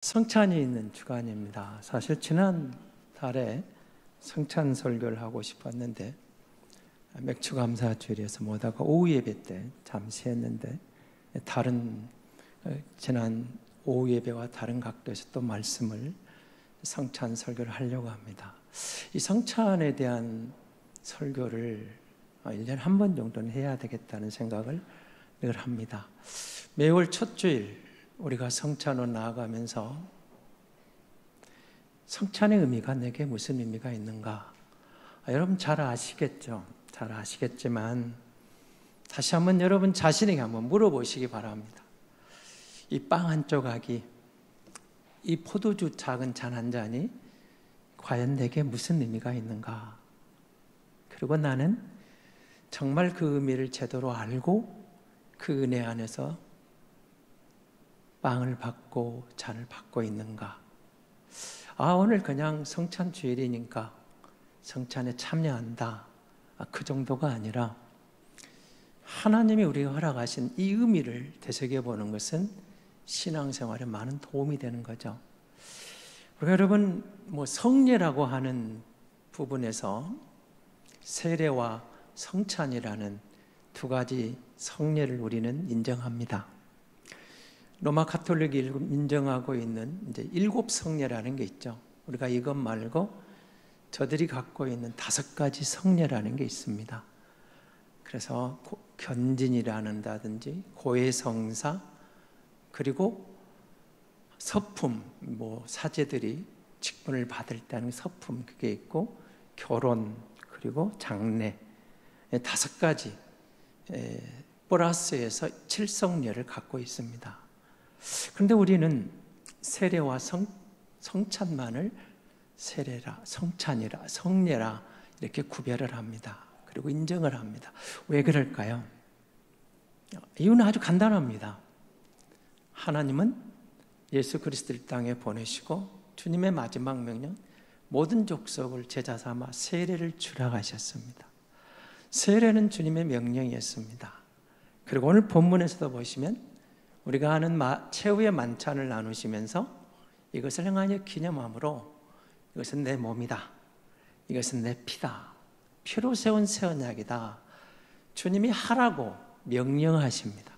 성찬이 있는 주간입니다. 사실 지난 달에 성찬 설교를 하고 싶었는데 맥주감사 주일에서 못하고 오후 예배 때 잠시 했는데 지난 오후 예배와 다른 각도에서 또 말씀을 성찬 설교를 하려고 합니다. 이 성찬에 대한 설교를 1년에 한 번 정도는 해야 되겠다는 생각을 늘 합니다. 매월 첫 주일 우리가 성찬으로 나아가면서 성찬의 의미가 내게 무슨 의미가 있는가? 여러분 잘 아시겠죠? 잘 아시겠지만 다시 한번 여러분 자신에게 한번 물어보시기 바랍니다. 이 빵 한 조각이, 이 포도주 작은 잔 한 잔이 과연 내게 무슨 의미가 있는가? 그리고 나는 정말 그 의미를 제대로 알고 그 은혜 안에서 빵을 받고 잔을 받고 있는가? 오늘 그냥 성찬 주일이니까 성찬에 참여한다. 그 정도가 아니라 하나님이 우리가 허락하신 이 의미를 되새겨보는 것은 신앙생활에 많은 도움이 되는 거죠. 우리가 여러분 성례라고 하는 부분에서 세례와 성찬이라는 두 가지 성례를 우리는 인정합니다. 로마 가톨릭이 인정하고 있는 이제 7성례라는 게 있죠. 우리가 이것 말고 저들이 갖고 있는 5가지 성례라는 게 있습니다. 그래서 견진이라는다든지 고해성사, 그리고 서품, 사제들이 직분을 받을 때 하는 서품, 그게 있고 결혼, 그리고 장례, 5가지 플러스에서 7성례를 갖고 있습니다. 그런데 우리는 세례와 성찬만을 세례라, 성찬이라, 성례라 이렇게 구별을 합니다. 그리고 인정을 합니다. 왜 그럴까요? 이유는 아주 간단합니다. 하나님은 예수 그리스도를 땅에 보내시고 주님의 마지막 명령, 모든 족속을 제자 삼아 세례를 주라 하셨습니다. 세례는 주님의 명령이었습니다. 그리고 오늘 본문에서도 보시면 우리가 하는 최후의 만찬을 나누시면서 이것을 행하여 기념함으로 이것은 내 몸이다, 이것은 내 피다, 피로 세운 새 언약이다, 주님이 하라고 명령하십니다.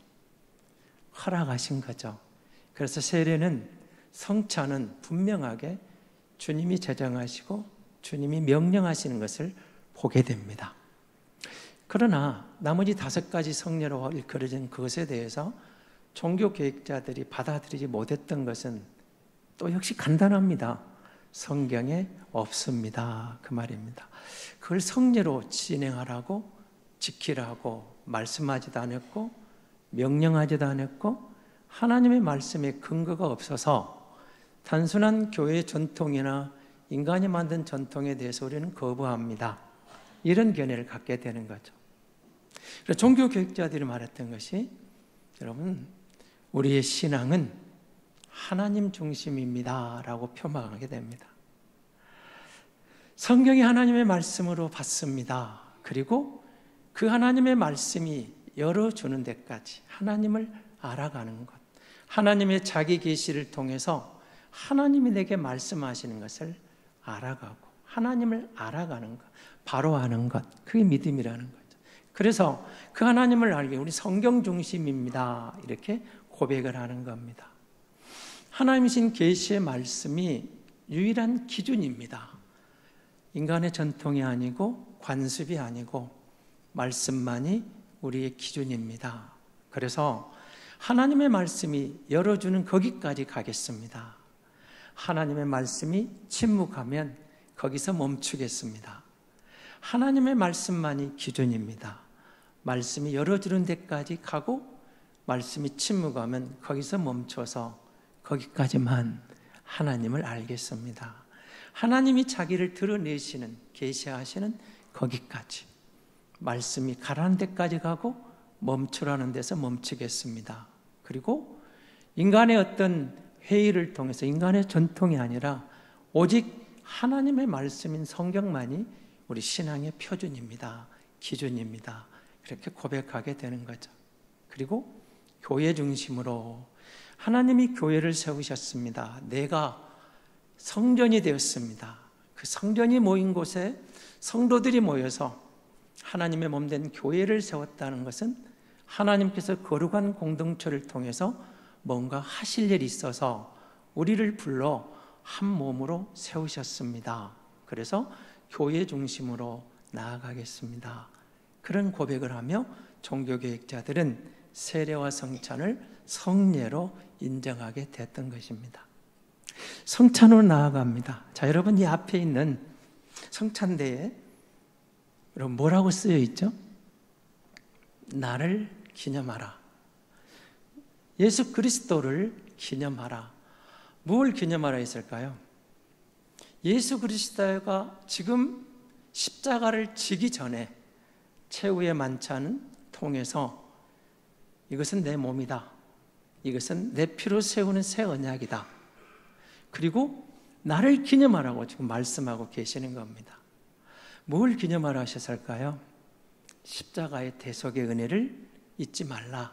허락하신 거죠. 그래서 세례는, 성찬은 분명하게 주님이 제정하시고 주님이 명령하시는 것을 보게 됩니다. 그러나 나머지 5가지 성례로 일컬어진 그것에 대해서 종교개혁자들이 받아들이지 못했던 것은 또 역시 간단합니다. 성경에 없습니다. 그 말입니다. 그걸 성례로 진행하라고, 지키라고 말씀하지도 않았고 명령하지도 않았고 하나님의 말씀에 근거가 없어서 단순한 교회의 전통이나 인간이 만든 전통에 대해서 우리는 거부합니다. 이런 견해를 갖게 되는 거죠. 그래서 종교개혁자들이 말했던 것이, 여러분 우리의 신앙은 하나님 중심입니다 라고 표방하게 됩니다. 성경이 하나님의 말씀으로 받습니다. 그리고 그 하나님의 말씀이 열어주는 데까지 하나님을 알아가는 것, 하나님의 자기 계시를 통해서 하나님이 내게 말씀하시는 것을 알아가고 하나님을 알아가는 것, 바로 아는 것, 그게 믿음이라는 거죠. 그래서 그 하나님을 알기 우리 성경 중심입니다 이렇게 고백을 하는 겁니다. 하나님이신 계시의 말씀이 유일한 기준입니다. 인간의 전통이 아니고 관습이 아니고 말씀만이 우리의 기준입니다. 그래서 하나님의 말씀이 열어주는 거기까지 가겠습니다. 하나님의 말씀이 침묵하면 거기서 멈추겠습니다. 하나님의 말씀만이 기준입니다. 말씀이 열어주는 데까지 가고 말씀이 침묵하면 거기서 멈춰서 거기까지만 하나님을 알겠습니다. 하나님이 자기를 드러내시는, 계시하시는 거기까지, 말씀이 가라는 데까지 가고 멈추라는 데서 멈추겠습니다. 그리고 인간의 어떤 회의를 통해서, 인간의 전통이 아니라 오직 하나님의 말씀인 성경만이 우리 신앙의 표준입니다. 기준입니다. 그렇게 고백하게 되는 거죠. 그리고 교회 중심으로 하나님이 교회를 세우셨습니다. 내가 성전이 되었습니다. 그 성전이 모인 곳에 성도들이 모여서 하나님의 몸된 교회를 세웠다는 것은 하나님께서 거룩한 공동체를 통해서 뭔가 하실 일이 있어서 우리를 불러 한 몸으로 세우셨습니다. 그래서 교회 중심으로 나아가겠습니다. 그런 고백을 하며 종교개혁자들은 세례와 성찬을 성례로 인정하게 됐던 것입니다. 성찬으로 나아갑니다. 자, 여러분, 이 앞에 있는 성찬대에 여러분 뭐라고 쓰여 있죠? 나를 기념하라. 예수 그리스도를 기념하라. 무엇을 기념하라 했을까요? 예수 그리스도가 지금 십자가를 지기 전에 최후의 만찬을 통해서 이것은 내 몸이다. 이것은 내 피로 세우는 새 언약이다. 그리고 나를 기념하라고 지금 말씀하고 계시는 겁니다. 뭘 기념하라 하셨을까요? 십자가의 대속의 은혜를 잊지 말라.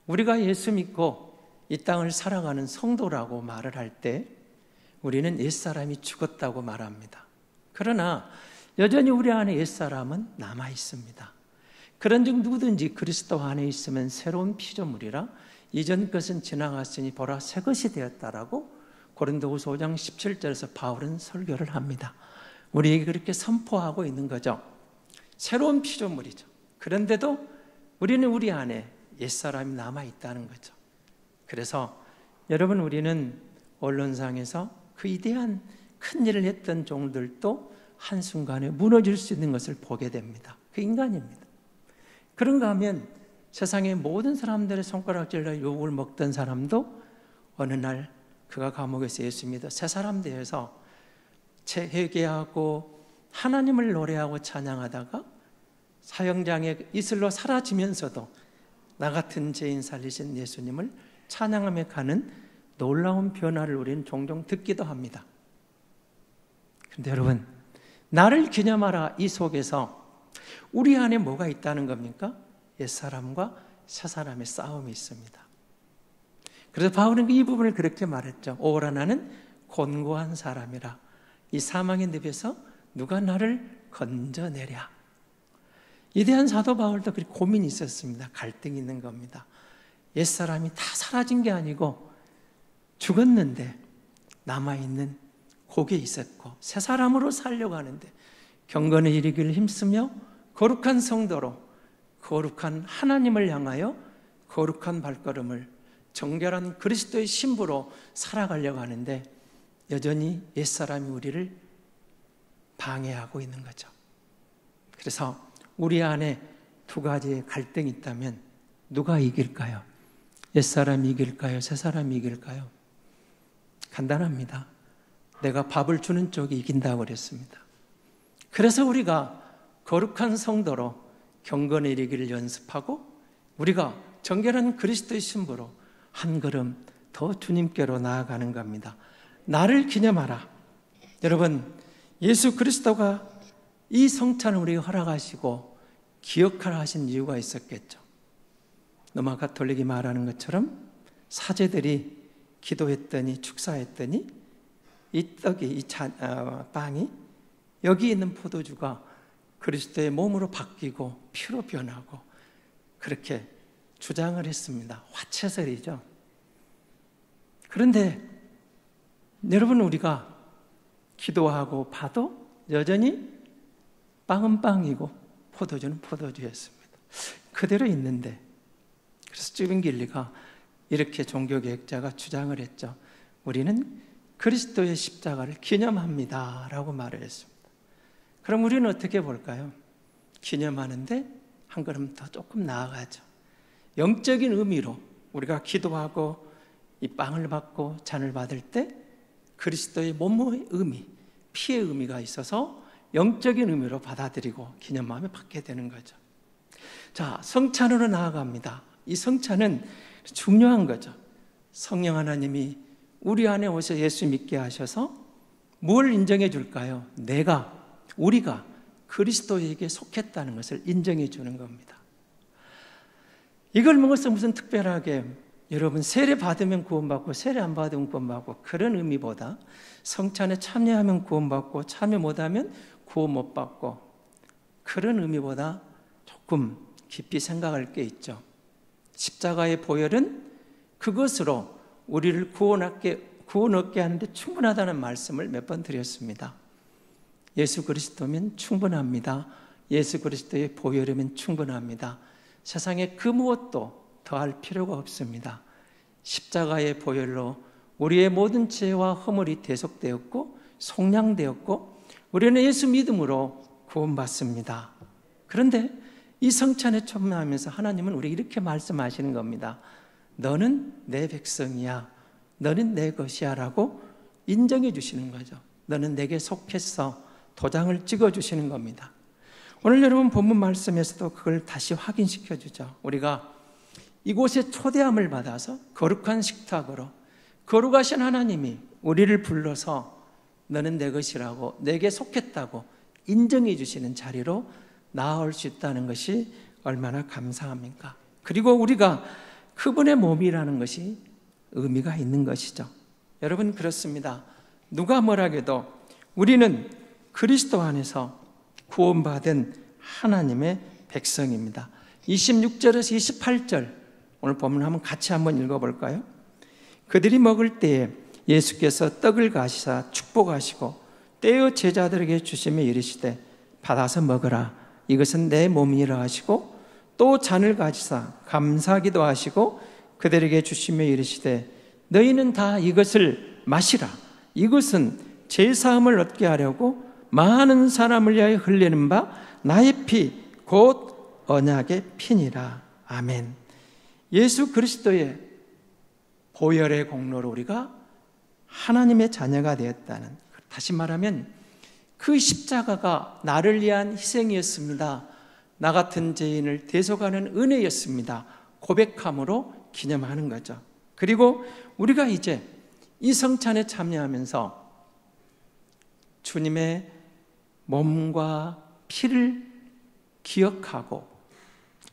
우리가 예수 믿고 이 땅을 살아가는 성도라고 말을 할 때 우리는 옛사람이 죽었다고 말합니다. 그러나 여전히 우리 안에 옛사람은 남아 있습니다. 그런즉 누구든지 그리스도 안에 있으면 새로운 피조물이라 이전 것은 지나갔으니 보라 새 것이 되었다라고 고린도후서 5장 17절에서 바울은 설교를 합니다. 우리에게 그렇게 선포하고 있는 거죠. 새로운 피조물이죠. 그런데도 우리는 우리 안에 옛사람이 남아 있다는 거죠. 그래서 여러분, 우리는 언론상에서 그 위대한 큰 일을 했던 종들도 한순간에 무너질 수 있는 것을 보게 됩니다. 그 인간입니다. 그런가 하면 세상의 모든 사람들의 손가락질로 욕을 먹던 사람도 어느 날 그가 감옥에서 예수 믿어 새 사람 되어서 회개하고 하나님을 노래하고 찬양하다가 사형장의 이슬로 사라지면서도 나 같은 죄인 살리신 예수님을 찬양하며 가는 놀라운 변화를 우리는 종종 듣기도 합니다. 그런데 여러분, 나를 기념하라 이 속에서 우리 안에 뭐가 있다는 겁니까? 옛사람과 새사람의 싸움이 있습니다. 그래서 바울은 이 부분을 그렇게 말했죠. 오라 나는 곤고한 사람이라. 이 사망의 늪에서 누가 나를 건져내랴. 위대한 사도 바울도 그렇게 고민이 있었습니다. 갈등이 있는 겁니다. 옛사람이 다 사라진 게 아니고 죽었는데 남아있는 곡에 있었고 새 사람으로 살려고 하는데 경건에 이르기를 힘쓰며 거룩한 성도로 거룩한 하나님을 향하여 거룩한 발걸음을 정결한 그리스도의 신부로 살아가려고 하는데 여전히 옛사람이 우리를 방해하고 있는 거죠. 그래서 우리 안에 두 가지의 갈등이 있다면 누가 이길까요? 옛사람이 이길까요? 새사람이 이길까요? 간단합니다. 내가 밥을 주는 쪽이 이긴다고 그랬습니다. 그래서 우리가 거룩한 성도로 경건에 이르기를 연습하고 우리가 정결한 그리스도의 신부로 한 걸음 더 주님께로 나아가는 겁니다. 나를 기념하라. 여러분, 예수 그리스도가 이 성찬을 우리에게 허락하시고 기억하라 하신 이유가 있었겠죠. 로마 가톨릭이 말하는 것처럼 사제들이 기도했더니 축사했더니 이 떡이 이 빵이 여기 있는 포도주가 그리스도의 몸으로 바뀌고 피로 변하고 그렇게 주장을 했습니다. 화채설이죠. 그런데 여러분, 우리가 기도하고 봐도 여전히 빵은 빵이고 포도주는 포도주였습니다. 그대로 있는데, 그래서 스티븐 길리가 이렇게 종교개혁자가 주장을 했죠. 우리는 그리스도의 십자가를 기념합니다 라고 말을 했습니다. 그럼 우리는 어떻게 볼까요? 기념하는데 한 걸음 더 조금 나아가죠. 영적인 의미로 우리가 기도하고 이 빵을 받고 잔을 받을 때 그리스도의 몸의 의미, 피의 의미가 있어서 영적인 의미로 받아들이고 기념하며 받게 되는 거죠. 자, 성찬으로 나아갑니다. 이 성찬은 중요한 거죠. 성령 하나님이 우리 안에 오셔 예수 믿게 하셔서 뭘 인정해 줄까요? 우리가 그리스도에게 속했다는 것을 인정해 주는 겁니다. 이걸 먹어서 무슨 특별하게 여러분 세례 받으면 구원받고 세례 안 받으면 구원받고 그런 의미보다 성찬에 참여하면 구원받고 참여 못하면 구원 못 받고 그런 의미보다 조금 깊이 생각할 게 있죠. 십자가의 보혈은 그것으로 우리를 구원 얻게 하는데 충분하다는 말씀을 몇 번 드렸습니다. 예수 그리스도면 충분합니다. 예수 그리스도의 보혈이면 충분합니다. 세상에 그 무엇도 더할 필요가 없습니다. 십자가의 보혈로 우리의 모든 죄와 허물이 대속되었고 속량되었고 우리는 예수 믿음으로 구원받습니다. 그런데 이 성찬에 참여하면서 하나님은 우리에게 이렇게 말씀하시는 겁니다. 너는 내 백성이야. 너는 내 것이야 라고 인정해 주시는 거죠. 너는 내게 속했어. 도장을 찍어 주시는 겁니다. 오늘 여러분 본문 말씀에서도 그걸 다시 확인시켜 주죠. 우리가 이곳에 초대함을 받아서 거룩한 식탁으로 거룩하신 하나님이 우리를 불러서 너는 내 것이라고 내게 속했다고 인정해 주시는 자리로 나아올 수 있다는 것이 얼마나 감사합니까? 그리고 우리가 그분의 몸이라는 것이 의미가 있는 것이죠. 여러분 그렇습니다. 누가 뭐라 해도 우리는 그리스도 안에서 구원받은 하나님의 백성입니다. 26절에서 28절 오늘 본문 한번 같이 한번 읽어볼까요? 그들이 먹을 때에 예수께서 떡을 가시사 축복하시고 떼어 제자들에게 주시며 이르시되 받아서 먹으라 이것은 내 몸이라 하시고 또 잔을 가지사 감사기도 하시고 그들에게 주시며 이르시되 너희는 다 이것을 마시라 이것은 제사함을 얻게 하려고 많은 사람을 위하여 흘리는 바 나의 피 곧 언약의 피니라. 아멘. 예수 그리스도의 보혈의 공로로 우리가 하나님의 자녀가 되었다는, 다시 말하면 그 십자가가 나를 위한 희생이었습니다. 나 같은 죄인을 대속하는 은혜였습니다. 고백함으로 기념하는 거죠. 그리고 우리가 이제 이 성찬에 참여하면서 주님의 몸과 피를 기억하고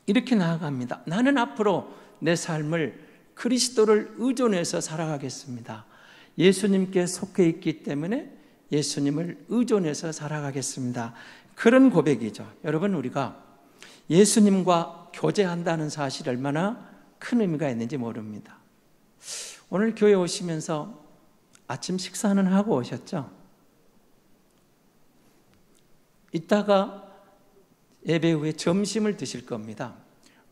이렇게 나아갑니다. 나는 앞으로 내 삶을 그리스도를 의존해서 살아가겠습니다. 예수님께 속해 있기 때문에 예수님을 의존해서 살아가겠습니다. 그런 고백이죠. 여러분 우리가 예수님과 교제한다는 사실이 얼마나 큰 의미가 있는지 모릅니다. 오늘 교회 오시면서 아침 식사는 하고 오셨죠? 이따가 예배 후에 점심을 드실 겁니다.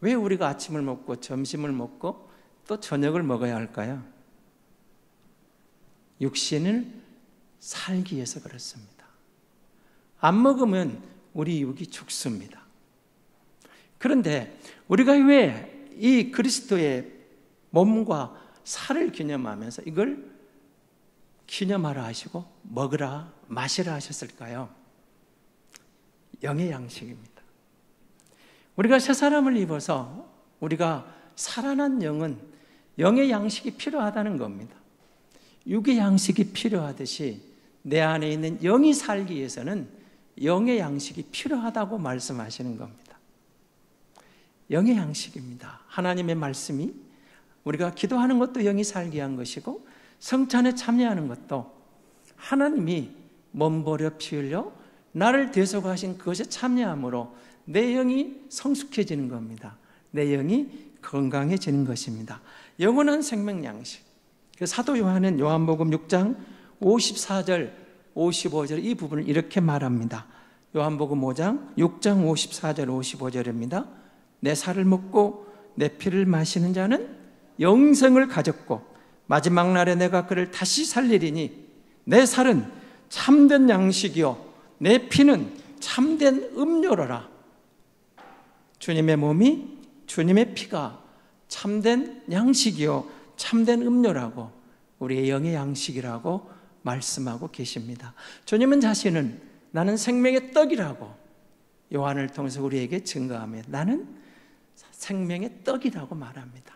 왜 우리가 아침을 먹고 점심을 먹고 또 저녁을 먹어야 할까요? 육신을 살기 위해서 그렇습니다. 안 먹으면 우리 육이 죽습니다. 그런데 우리가 왜 이 그리스도의 몸과 살을 기념하면서 이걸 기념하라 하시고 먹으라 마시라 하셨을까요? 영의 양식입니다. 우리가 새 사람을 입어서 우리가 살아난 영은 영의 양식이 필요하다는 겁니다. 육의 양식이 필요하듯이 내 안에 있는 영이 살기 위해서는 영의 양식이 필요하다고 말씀하시는 겁니다. 영의 양식입니다. 하나님의 말씀이 우리가 기도하는 것도 영이 살게 한 것이고 성찬에 참여하는 것도 하나님이 몸 버려 피 흘려 나를 대속하신 그것에 참여함으로 내 영이 성숙해지는 겁니다. 내 영이 건강해지는 것입니다. 영원한 생명 양식. 사도 요한은 요한복음 6장 54절 55절 이 부분을 이렇게 말합니다. 요한복음 5장 6장 54절 55절입니다. 내 살을 먹고 내 피를 마시는 자는 영생을 가졌고 마지막 날에 내가 그를 다시 살리리니 내 살은 참된 양식이요 내 피는 참된 음료로라. 주님의 몸이 주님의 피가 참된 양식이요 참된 음료라고 우리의 영의 양식이라고 말씀하고 계십니다. 주님은 자신은 나는 생명의 떡이라고 요한을 통해서 우리에게 증거하며 나는 생명의 떡이라고 말합니다.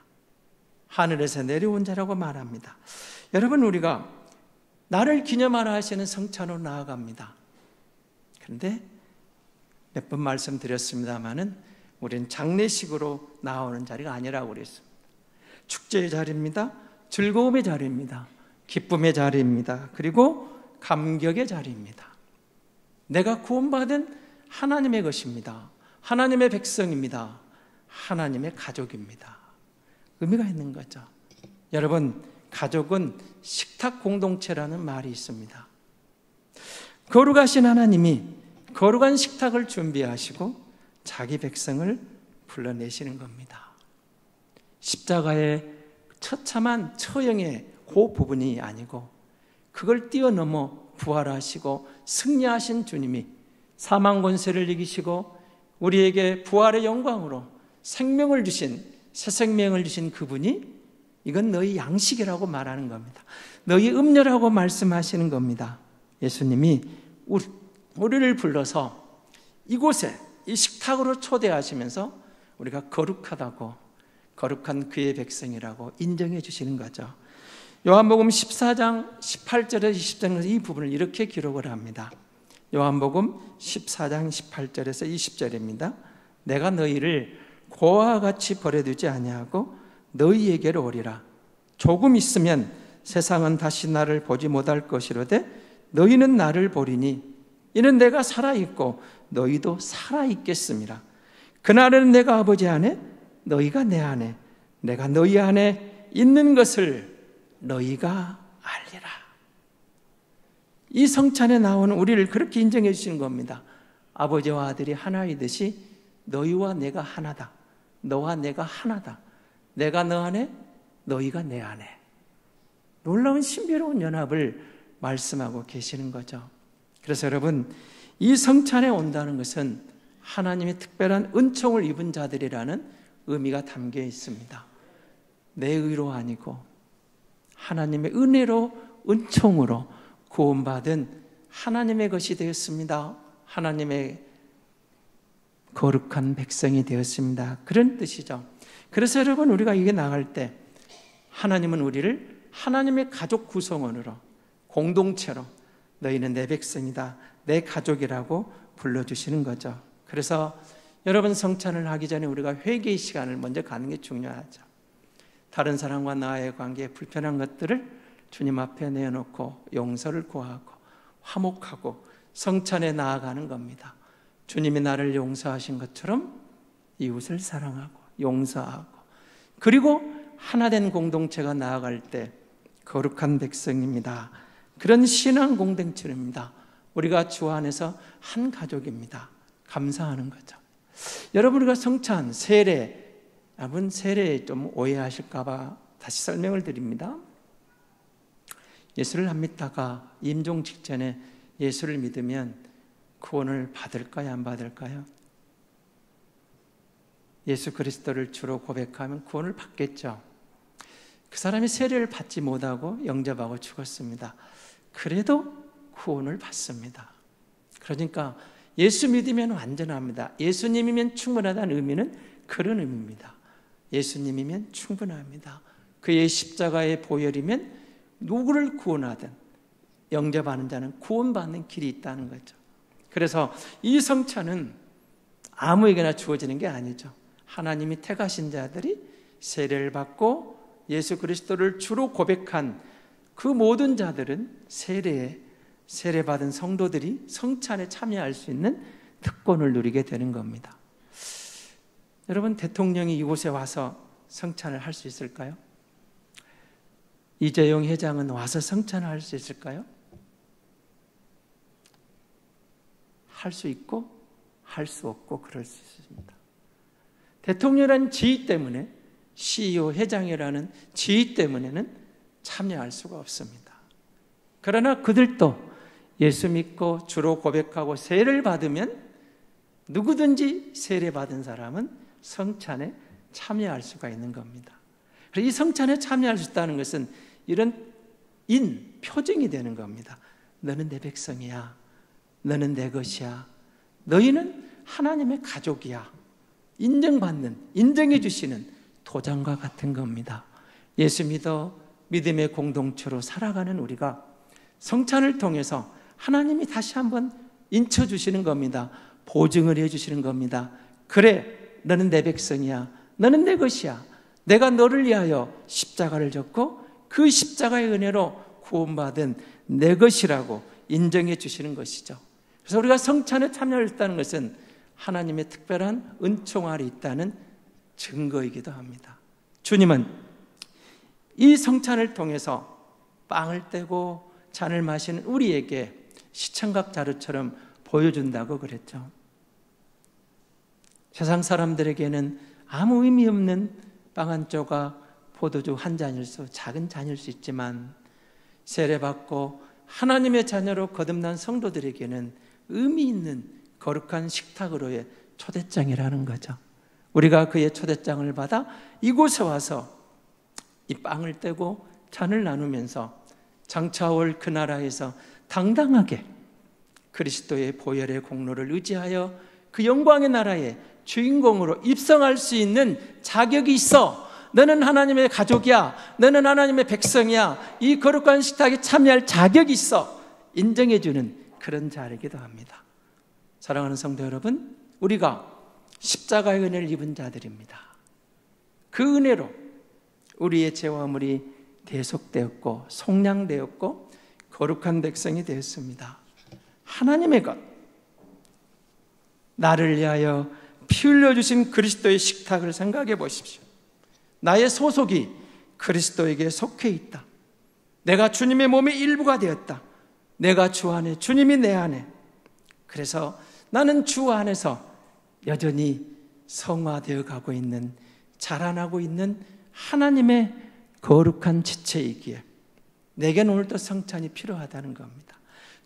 하늘에서 내려온 자라고 말합니다. 여러분 우리가 나를 기념하라 하시는 성찬으로 나아갑니다. 그런데 몇 번 말씀드렸습니다마는 우리는 장례식으로 나오는 자리가 아니라고 그랬습니다. 축제의 자리입니다. 즐거움의 자리입니다. 기쁨의 자리입니다. 그리고 감격의 자리입니다. 내가 구원받은 하나님의 것입니다. 하나님의 백성입니다. 하나님의 가족입니다. 의미가 있는 거죠. 여러분, 가족은 식탁 공동체라는 말이 있습니다. 거룩하신 하나님이 거룩한 식탁을 준비하시고 자기 백성을 불러내시는 겁니다. 십자가의 처참한 처형의 그 부분이 아니고 그걸 뛰어넘어 부활하시고 승리하신 주님이 사망 권세를 이기시고 우리에게 부활의 영광으로 생명을 주신, 새 생명을 주신 그분이 이건 너희 양식이라고 말하는 겁니다. 너희 음료라고 말씀하시는 겁니다. 예수님이 우리를 불러서 이곳에 이 식탁으로 초대하시면서 우리가 거룩하다고, 거룩한 그의 백성이라고 인정해 주시는 거죠. 요한복음 14장 18절에서 20절에서 이 부분을 이렇게 기록을 합니다. 요한복음 14장 18절에서 20절입니다. 내가 너희를 고아와 같이 버려두지 아니하고 너희에게로 오리라. 조금 있으면 세상은 다시 나를 보지 못할 것이로되 너희는 나를 보리니 이는 내가 살아있고 너희도 살아있겠음이라. 그날은 내가 아버지 안에 너희가 내 안에 내가 너희 안에 있는 것을 너희가 알리라. 이 성찬에 나오는 우리를 그렇게 인정해 주시는 겁니다. 아버지와 아들이 하나이듯이 너희와 내가 하나다. 너와 내가 하나다. 내가 너 안에 너희가 내 안에. 놀라운 신비로운 연합을 말씀하고 계시는 거죠. 그래서 여러분, 이 성찬에 온다는 것은 하나님의 특별한 은총을 입은 자들이라는 의미가 담겨 있습니다. 내 의로 아니고 하나님의 은혜로, 은총으로 구원받은 하나님의 것이 되었습니다. 하나님의 거룩한 백성이 되었습니다. 그런 뜻이죠. 그래서 여러분, 우리가 이게 나갈 때 하나님은 우리를 하나님의 가족 구성원으로, 공동체로 너희는 내 백성이다, 내 가족이라고 불러주시는 거죠. 그래서 여러분, 성찬을 하기 전에 우리가 회개의 시간을 먼저 가는 게 중요하죠. 다른 사람과 나의 관계에 불편한 것들을 주님 앞에 내놓고 용서를 구하고 화목하고 성찬에 나아가는 겁니다. 주님이 나를 용서하신 것처럼 이웃을 사랑하고 용서하고, 그리고 하나된 공동체가 나아갈 때 거룩한 백성입니다. 그런 신앙 공동체입니다. 우리가 주 안에서 한 가족입니다. 감사하는 거죠. 여러분, 우리가 성찬, 세례, 여러분 세례 좀 오해하실까 봐 다시 설명을 드립니다. 예수를 안 믿다가 임종 직전에 예수를 믿으면 구원을 받을까요, 안 받을까요? 예수 그리스도를 주로 고백하면 구원을 받겠죠. 그 사람이 세례를 받지 못하고 영접하고 죽었습니다. 그래도 구원을 받습니다. 그러니까 예수 믿으면 완전합니다. 예수님이면 충분하다는 의미는 그런 의미입니다. 예수님이면 충분합니다. 그의 십자가의 보혈이면 누구를 구원하든 영접하는 자는 구원받는 길이 있다는 거죠. 그래서 이 성찬은 아무에게나 주어지는 게 아니죠. 하나님이 택하신 자들이 세례를 받고 예수 그리스도를 주로 고백한 그 모든 자들은 세례받은 성도들이 성찬에 참여할 수 있는 특권을 누리게 되는 겁니다. 여러분, 대통령이 이곳에 와서 성찬을 할 수 있을까요? 이재용 회장은 와서 성찬을 할 수 있을까요? 할 수 있고 할 수 없고 그럴 수 있습니다. 대통령이라는 지위 때문에, CEO 회장이라는 지위 때문에는 참여할 수가 없습니다. 그러나 그들도 예수 믿고 주로 고백하고 세례를 받으면 누구든지 세례 받은 사람은 성찬에 참여할 수가 있는 겁니다. 이 성찬에 참여할 수 있다는 것은 이런 표징이 되는 겁니다. 너는 내 백성이야. 너는 내 것이야. 너희는 하나님의 가족이야. 인정해 주시는 도장과 같은 겁니다. 예수 믿어 믿음의 공동체로 살아가는 우리가 성찬을 통해서 하나님이 다시 한번 인쳐주시는 겁니다. 보증을 해주시는 겁니다. 그래, 너는 내 백성이야. 너는 내 것이야. 내가 너를 위하여 십자가를 졌고 그 십자가의 은혜로 구원받은 내 것이라고 인정해 주시는 것이죠. 그래서 우리가 성찬에 참여했다는 것은 하나님의 특별한 은총 아래 있다는 증거이기도 합니다. 주님은 이 성찬을 통해서 빵을 떼고 잔을 마시는 우리에게 시청각 자루처럼 보여준다고 그랬죠. 세상 사람들에게는 아무 의미 없는 빵 한 조각, 포도주 한 잔일 수, 작은 잔일 수 있지만 세례받고 하나님의 자녀로 거듭난 성도들에게는 의미 있는 거룩한 식탁으로의 초대장이라는 거죠. 우리가 그의 초대장을 받아 이곳에 와서 이 빵을 떼고 잔을 나누면서 장차 올 그 나라에서 당당하게 그리스도의 보혈의 공로를 의지하여 그 영광의 나라의 주인공으로 입성할 수 있는 자격이 있어. 너는 하나님의 가족이야. 너는 하나님의 백성이야. 이 거룩한 식탁에 참여할 자격이 있어. 인정해주는 그런 자리이기도 합니다. 사랑하는 성도 여러분, 우리가 십자가의 은혜를 입은 자들입니다. 그 은혜로 우리의 죄와 허물이 대속되었고 속량되었고 거룩한 백성이 되었습니다. 하나님의 것, 나를 위하여 피 흘려주신 그리스도의 식탁을 생각해 보십시오. 나의 소속이 그리스도에게 속해 있다. 내가 주님의 몸의 일부가 되었다. 내가 주 안에, 주님이 내 안에. 그래서 나는 주 안에서 여전히 성화되어 가고 있는, 자라나고 있는 하나님의 거룩한 지체이기에 내게는 오늘도 성찬이 필요하다는 겁니다.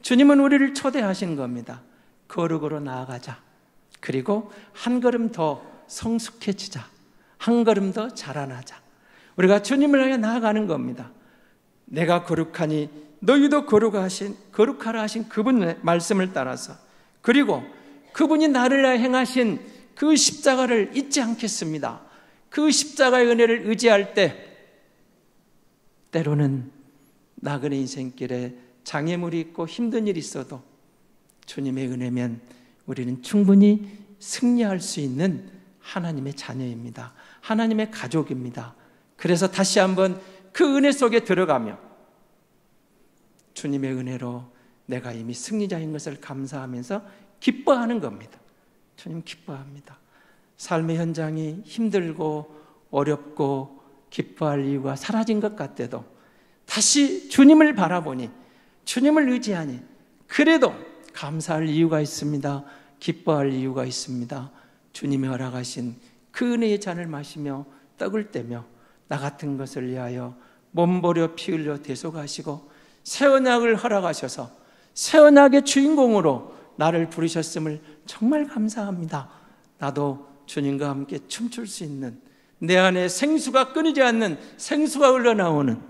주님은 우리를 초대하신 겁니다. 거룩으로 나아가자. 그리고 한 걸음 더 성숙해지자. 한 걸음 더 자라나자. 우리가 주님을 향해 나아가는 겁니다. 내가 거룩하니 너희도 거룩하라 하신 그분의 말씀을 따라서, 그리고 그분이 나를 위해 행하신 그 십자가를 잊지 않겠습니다. 그 십자가의 은혜를 의지할 때 때로는 나그네 인생길에 장애물이 있고 힘든 일이 있어도 주님의 은혜면 우리는 충분히 승리할 수 있는 하나님의 자녀입니다. 하나님의 가족입니다. 그래서 다시 한번 그 은혜 속에 들어가며 주님의 은혜로 내가 이미 승리자인 것을 감사하면서 기뻐하는 겁니다. 주님 기뻐합니다. 삶의 현장이 힘들고 어렵고 기뻐할 이유가 사라진 것 같아도 다시 주님을 바라보니, 주님을 의지하니 그래도 감사할 이유가 있습니다. 기뻐할 이유가 있습니다. 주님이 허락하신 그 은혜의 잔을 마시며 떡을 떼며 나 같은 것을 위하여 몸버려 피 흘려 대속하시고 새 언약을 허락하셔서 새 언약의 주인공으로 나를 부르셨음을 정말 감사합니다. 나도 주님과 함께 춤출 수 있는, 내 안에 생수가 끊이지 않는 생수가 흘러나오는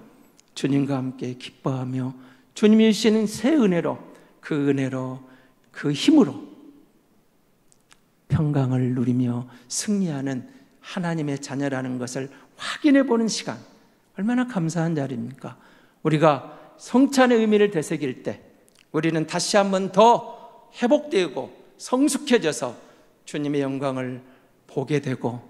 주님과 함께 기뻐하며 주님이 주시는 새 은혜로, 그 은혜로, 그 힘으로 평강을 누리며 승리하는 하나님의 자녀라는 것을 확인해 보는 시간, 얼마나 감사한 자리입니까? 우리가 성찬의 의미를 되새길 때 우리는 다시 한번 더 회복되고 성숙해져서 주님의 영광을 보게 되고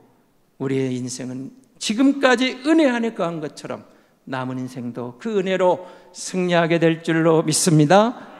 우리의 인생은 지금까지 은혜 안에 거한 것처럼 남은 인생도 그 은혜로 승리하게 될 줄로 믿습니다.